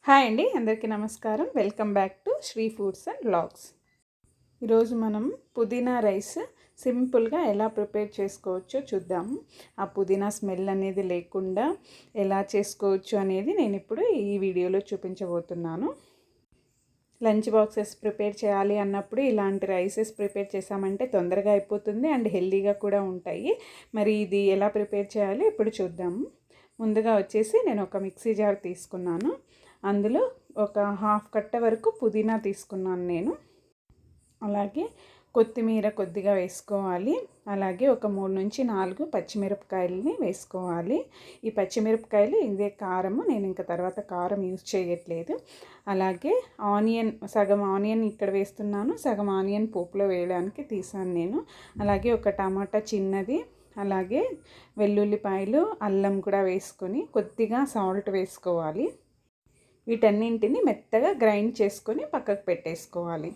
Hi అండి, అందరికీ నమస్కారం. Welcome back to Sri foods and vlogs. ఈరోజు మనం పుదీనా రైస్ సింపుల్గా ఎలా ప్రిపేర్ చేసుకోవచ్చో చూద్దాము. ఆ పుదీనా స్మెల్ అనేది లేకుండా ఎలా చేసుకోవచ్చు అనేది నేను ఇప్పుడు ఈ వీడియోలో చూపించబోతున్నాను. లంచ్ బాక్సెస్ ప్రిపేర్ చేయాలి అన్నప్పుడు ఇలాంటి రైసెస్ ప్రిపేర్ చేసామంటే తొందరగా అయిపోతుంది అండ్ హెల్తీగా కూడా ఉంటాయి. మరి ఇది ఎలా ప్రిపేర్ చేయాలి ఇప్పుడు చూద్దాము. ముందుగా వచ్చేసి నేను ఒక మిక్సీ జార్ తీసుకున్నాను. అందులో ఒక హాఫ్ కట్ట వరకు పుదీనా తీసుకున్నాను నేను. అలాగే కొత్తిమీర కొద్దిగా వేసుకోవాలి. అలాగే ఒక 3 నుంచి 4 పచ్చిమిరపకాయలని వేసుకోవాలి. ఈ పచ్చిమిరపకాయలు ఇదే కారము, నేను ఇంకా తర్వాత కారం యూజ్ చేయట్లేదు. అలాగే ఆనియన్, సగం ఆనియన్ ఇక్కడ వేస్తున్నాను, సగం ఆనియన్ పోపులో వేయడానికి తీసాను నేను. అలాగే ఒక టమాటా చిన్నది, అలాగే వెల్లుల్లిపాయలు, అల్లం కూడా వేసుకొని కొద్దిగా సాల్ట్ వేసుకోవాలి. వీటన్నింటిని మెత్తగా గ్రైండ్ చేసుకొని పక్కకు పెట్టేసుకోవాలి.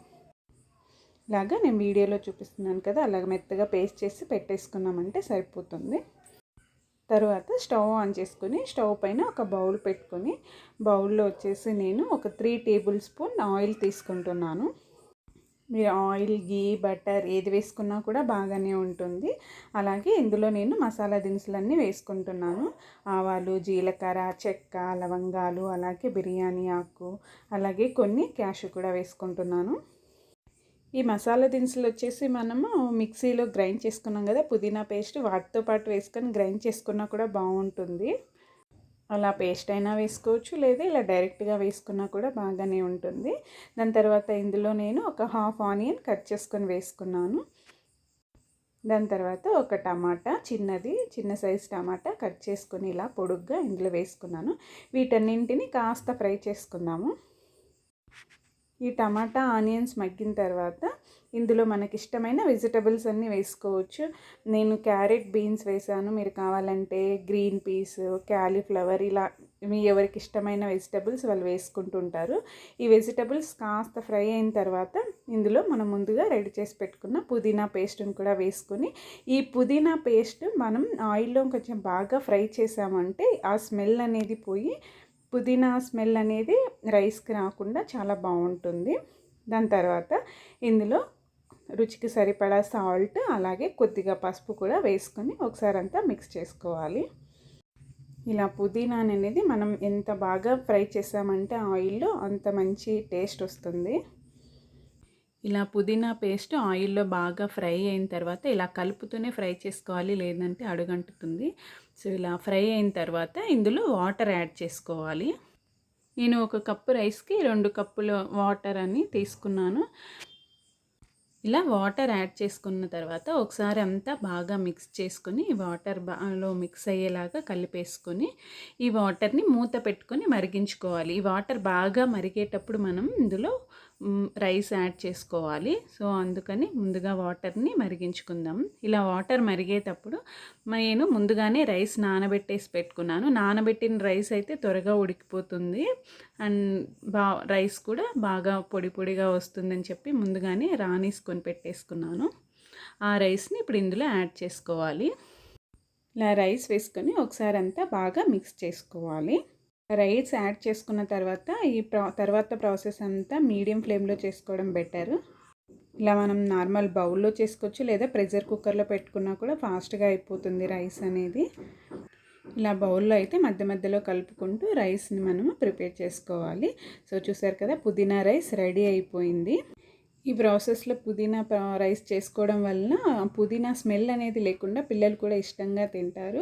ఇలాగా నేను వీడియోలో చూపిస్తున్నాను కదా, అలాగ మెత్తగా పేస్ట్ చేసి పెట్టేసుకున్నామంటే సరిపోతుంది. తర్వాత స్టవ్ ఆన్ చేసుకొని స్టవ్ పైన ఒక బౌల్ పెట్టుకొని, బౌల్లో వచ్చేసి నేను ఒక 3 టేబుల్ స్పూన్ ఆయిల్ తీసుకుంటున్నాను. మీరు ఆయిల్, గీ, బటర్ ఏది వేసుకున్నా కూడా బాగానే ఉంటుంది. అలాగే ఇందులో నేను మసాలా దినుసులన్నీ వేసుకుంటున్నాను. ఆవాలు, జీలకర్ర, చెక్క, లవంగాలు, అలాగే బిర్యానీ ఆకు, అలాగే కొన్ని క్యాషు కూడా వేసుకుంటున్నాను. ఈ మసాలా దినుసులు వచ్చేసి మనము మిక్సీలో గ్రైండ్ చేసుకున్నాం కదా పుదీనా పేస్ట్, వాటితో పాటు వేసుకొని గ్రైండ్ చేసుకున్నా కూడా బాగుంటుంది. అలా పేస్ట్ అయినా వేసుకోవచ్చు, లేదా ఇలా డైరెక్ట్గా వేసుకున్నా కూడా బాగానే ఉంటుంది. దాని తర్వాత ఇందులో నేను ఒక హాఫ్ ఆనియన్ కట్ చేసుకొని వేసుకున్నాను. దాని తర్వాత ఒక టమాటా చిన్న సైజ్ టమాటా కట్ చేసుకొని ఇలా పొడుగ్గా ఇందులో వేసుకున్నాను. వీటన్నింటిని కాస్త ఫ్రై చేసుకుందాము. ఈ టమాటా ఆనియన్స్ మగ్గిన తర్వాత ఇందులో మనకి ఇష్టమైన వెజిటబుల్స్ అన్నీ వేసుకోవచ్చు. నేను క్యారెట్, బీన్స్ వేసాను. మీరు కావాలంటే గ్రీన్ పీస్, క్యాలీఫ్లవర్, ఇలా మీ ఎవరికి ఇష్టమైన వెజిటబుల్స్ వాళ్ళు వేసుకుంటుంటారు. ఈ వెజిటబుల్స్ కాస్త ఫ్రై అయిన తర్వాత ఇందులో మనం ముందుగా రెడీ చేసి పెట్టుకున్న పుదీనా పేస్ట్ని కూడా వేసుకొని, ఈ పుదీనా పేస్ట్ మనం ఆయిల్లో కొంచెం బాగా ఫ్రై చేసామంటే ఆ స్మెల్ అనేది పోయి పుదీనా స్మెల్ అనేది రైస్కి రాకుండా చాలా బాగుంటుంది. దాని తర్వాత ఇందులో రుచికి సరిపడా సాల్ట్, అలాగే కొద్దిగా పసుపు కూడా వేసుకొని ఒకసారి అంతా మిక్స్ చేసుకోవాలి. ఇలా పుదీనా అనేది మనం ఎంత బాగా ఫ్రై చేసామంటే ఆయిల్లో అంత మంచి టేస్ట్ వస్తుంది. ఇలా పుదీనా పేస్ట్ ఆయిల్లో బాగా ఫ్రై అయిన తర్వాత ఇలా కలుపుతూనే ఫ్రై చేసుకోవాలి, లేదంటే అడుగంటుతుంది. సో ఇలా ఫ్రై అయిన తర్వాత ఇందులో వాటర్ యాడ్ చేసుకోవాలి. నేను ఒక కప్పు రైస్కి 2 కప్పుల వాటర్ అని తీసుకున్నాను. ఇలా వాటర్ యాడ్ చేసుకున్న తర్వాత ఒకసారి అంతా బాగా మిక్స్ చేసుకొని, వాటర్ బాలో మిక్స్ అయ్యేలాగా కలిపేసుకొని ఈ వాటర్ని మూత పెట్టుకొని మరిగించుకోవాలి. ఈ వాటర్ బాగా మరిగేటప్పుడు మనం ఇందులో రైస్ యాడ్ చేసుకోవాలి. సో అందుకని ముందుగా వాటర్ని మరిగించుకుందాం. ఇలా వాటర్ మరిగేటప్పుడు నేను ముందుగానే రైస్ నానబెట్టేసి పెట్టుకున్నాను. నానబెట్టిన రైస్ అయితే త్వరగా ఉడికిపోతుంది అండ్ రైస్ కూడా బాగా పొడి పొడిగా వస్తుందని చెప్పి ముందుగానే రానేసుకొని పెట్టేసుకున్నాను. ఆ రైస్ని ఇప్పుడు ఇందులో యాడ్ చేసుకోవాలి. ఇలా రైస్ వేసుకొని ఒకసారి అంతా బాగా మిక్స్ చేసుకోవాలి. రైస్ యాడ్ చేసుకున్న తర్వాత తర్వాత ప్రాసెస్ అంతా మీడియం ఫ్లేమ్లో చేసుకోవడం బెటర్. ఇలా మనం నార్మల్ బౌల్లో చేసుకోవచ్చు, లేదా ప్రెషర్ కుక్కర్లో పెట్టుకున్నా కూడా ఫాస్ట్గా అయిపోతుంది రైస్ అనేది. ఇలా బౌల్లో అయితే మధ్య మధ్యలో కలుపుకుంటూ రైస్ని మనము ప్రిపేర్ చేసుకోవాలి. సో చూసారు కదా, పుదీనా రైస్ రెడీ అయిపోయింది. ఈ ప్రాసెస్లో పుదీనా రైస్ చేసుకోవడం వలన పుదీనా స్మెల్ అనేది లేకుండా పిల్లలు కూడా ఇష్టంగా తింటారు.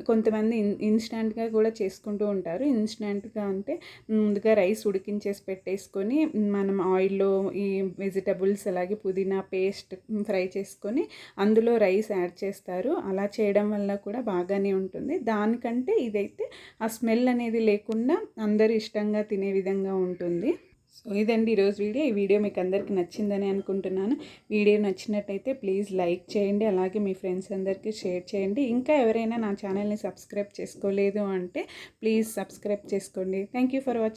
కొంతమంది ఇన్స్టెంట్గా కూడా చేసుకుంటూ ఉంటారు. ఇన్స్టెంట్గా అంటే ముందుగా రైస్ ఉడికించేసి పెట్టేసుకొని మనం ఆయిల్లో ఈ వెజిటబుల్స్ అలాగే పుదీనా పేస్ట్ ఫ్రై చేసుకొని అందులో రైస్ యాడ్ చేస్తారు. అలా చేయడం వల్ల కూడా బాగానే ఉంటుంది. దానికంటే ఇదైతే ఆ స్మెల్ అనేది లేకుండా అందరూ ఇష్టంగా తినే విధంగా ఉంటుంది. సో ఇదండి ఈరోజు వీడియో. ఈ వీడియో మీకు అందరికీ నచ్చిందని అనుకుంటున్నాను. వీడియో నచ్చినట్టయితే ప్లీజ్ లైక్ చేయండి, అలాగే మీ ఫ్రెండ్స్ అందరికీ షేర్ చేయండి. ఇంకా ఎవరైనా నా ఛానల్ని సబ్స్క్రైబ్ చేసుకోలేదు అంటే ప్లీజ్ సబ్స్క్రైబ్ చేసుకోండి. Thank you for watching.